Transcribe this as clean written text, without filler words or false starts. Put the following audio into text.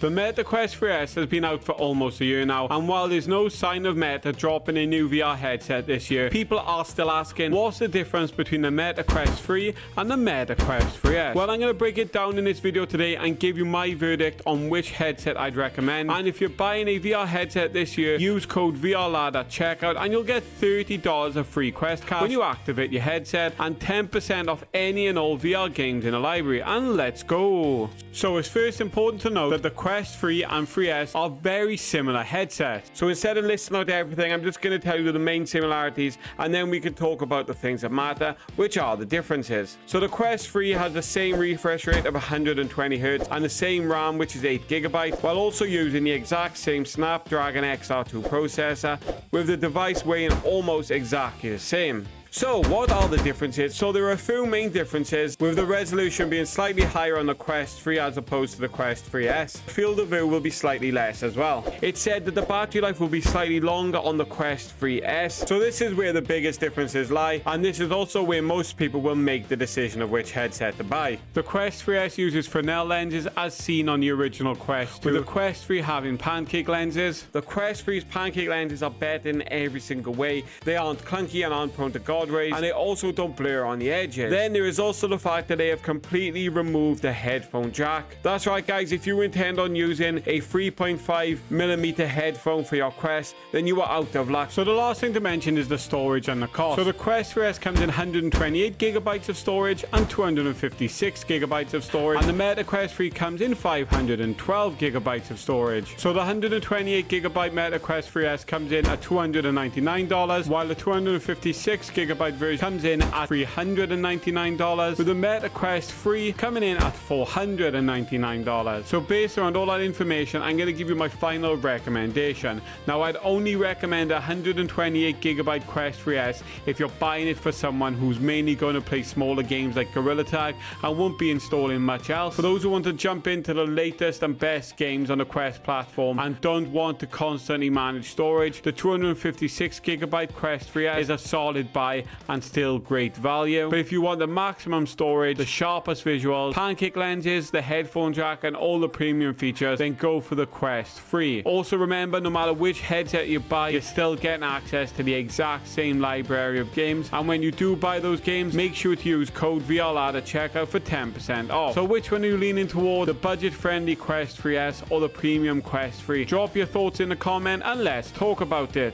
The Meta Quest 3S has been out for almost a year now, and while there's no sign of Meta dropping a new VR headset this year, people are still asking what's the difference between the Meta Quest 3 and the Meta Quest 3S. Well, I'm going to break it down in this video today and give you my verdict on which headset I'd recommend. And if you're buying a VR headset this year, use code VRLAD at checkout and you'll get $30 of free Quest cash when you activate your headset, and 10% off any and all VR games in the library. And let's go. So it's first important to note that the Quest 3 and 3S are very similar headsets. So instead of listing out everything, I'm just going to tell you the main similarities, and then we can talk about the things that matter, which are the differences. So the Quest 3 has the same refresh rate of 120 Hz and the same RAM, which is 8 GB, while also using the exact same Snapdragon XR2 processor, with the device weighing almost exactly the same. So what are the differences? So there are a few main differences, with the resolution being slightly higher on the Quest 3 as opposed to the Quest 3S. Field of view will be slightly less as well. It's said that the battery life will be slightly longer on the Quest 3S. So this is where the biggest differences lie, and this is also where most people will make the decision of which headset to buy. The Quest 3S uses Fresnel lenses as seen on the original Quest 2, with the Quest 3 having pancake lenses. The Quest 3's pancake lenses are better in every single way. They aren't clunky and aren't prone to God rays, and they also don't blur on the edges. Then there is also the fact that they have completely removed the headphone jack. That's right guys, if you intend on using a 3.5mm headphone for your Quest, then you are out of luck. So the last thing to mention is the storage and the cost. So the Quest 3S comes in 128GB of storage and 256GB of storage, and the Meta Quest 3 comes in 512GB of storage. So the 128GB Meta Quest 3S comes in at $299, while the 256GB version comes in at $399, with the Meta Quest 3 coming in at $499. So based around all that information, I'm going to give you my final recommendation. Now, I'd only recommend a 128GB Quest 3S if you're buying it for someone who's mainly going to play smaller games like Gorilla Tag and won't be installing much else. For those who want to jump into the latest and best games on the Quest platform and don't want to constantly manage storage, the 256GB Quest 3S is a solid buy and still great value. But if you want the maximum storage, the sharpest visuals, pancake lenses, the headphone jack, and all the premium features, then go for the Quest 3. Also remember, no matter which headset you buy, you're still getting access to the exact same library of games, and when you do buy those games, make sure to use code VRLAD at checkout for 10% off. So which one are you leaning toward, the budget-friendly Quest 3S or the premium Quest 3? Drop your thoughts in the comment and let's talk about it.